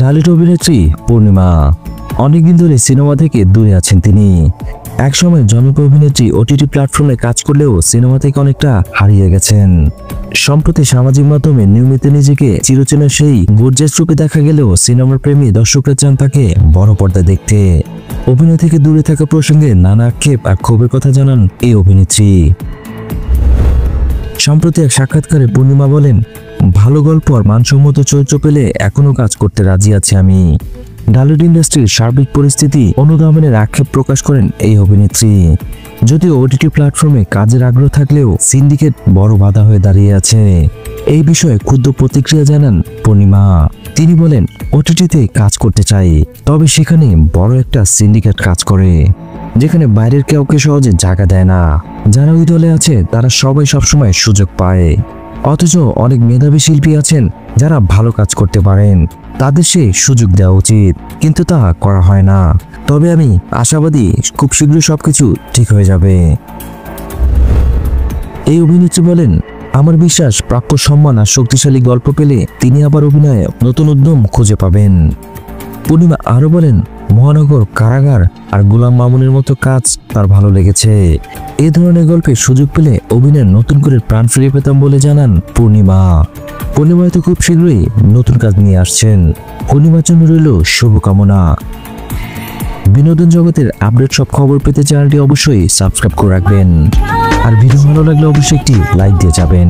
ঢালিউড অভিনেত্রী পূর্ণিমা অনেকদিন ধরে সিনেমা থেকে দূরে আছেন তিনি। একসময় জনপ্রিয় অভিনেত্রী ওটিটি প্ল্যাটফর্মে কাজ করলেও সিনেমা থেকে অনেকটা হারিয়ে গেছেন। সম্প্রতি সামাজিক মাধ্যমে নিয়মিত নিজেকে চিরচেনা সেই গর্জিয়াস রূপে দেখা গেলেও সিনেমার প্রেমী দর্শকরা চান তাকে বড় পর্দায় দেখতে। অভিনয় থেকে দূরে থাকা প্রসঙ্গে নানা আক্ষেপ আর ক্ষোভের কথা জানান এই অভিনেত্রী। সম্প্রতি এক সাক্ষাৎকারে পূর্ণিমা বলেন, ভালো গল্প আর মানসম্মত চরিত্র পেলে এখনো কাজ করতে রাজি আছি আমি। ঢালিউড ইন্ডাস্ট্রির সার্বিক পরিস্থিতি অনুধাবনের আক্ষেপ প্রকাশ করেন এই অভিনেত্রী। যদিও ওটিটি প্ল্যাটফর্মে কাজের আগ্রহ থাকলেও সিন্ডিকেট বড় বাধা হয়ে দাঁড়িয়ে আছে। এই বিষয়ে ক্ষুদ্র প্রতিক্রিয়া জানান পূর্ণিমা। তিনি বলেন, ওটিটিতে কাজ করতে চাই, তবে সেখানে বড় একটা সিন্ডিকেট কাজ করে, যেখানে বাইরের কাউকে সহজে জায়গা দেয় না। যারা ওই দলে আছে তারা সবাই সবসময় সুযোগ পায়, অথচ অনেক মেধাবী শিল্পী আছেন যারা ভালো কাজ করতে পারেন, তাদের সে সুযোগ দেওয়া উচিত, কিন্তু তা করা হয় না। তবে আমি আশাবাদী খুব শীঘ্রই সবকিছু ঠিক হয়ে যাবে। এই অভিনেত্রী বলেন, আমার বিশ্বাস প্রাপ্য সম্মান আর শক্তিশালী গল্প পেলে তিনি আবার অভিনয়ে নতুন উদ্যম খুঁজে পাবেন। পূর্ণিমা আরো বলেন, মহানগর, কারাগার আর গোলাম মামুনের মতো কাজ তার ভালো লেগেছে। এই ধরনের গল্পে সুযোগ পেলে অভিনয় নতুন করে প্রাণ ফিরে পেতাম বলে জানান পূর্ণিমা। পূর্ণিমা হয়তো খুব শীঘ্রই নতুন কাজ নিয়ে আসছেন। পূর্ণিমার জন্য রইল শুভকামনা। বিনোদন জগতের আপডেট সব খবর পেতে চ্যানেলটি অবশ্যই সাবস্ক্রাইব করে রাখবেন, আর ভিডিও ভালো লাগলে অবশ্যই একটি লাইক দিয়ে যাবেন।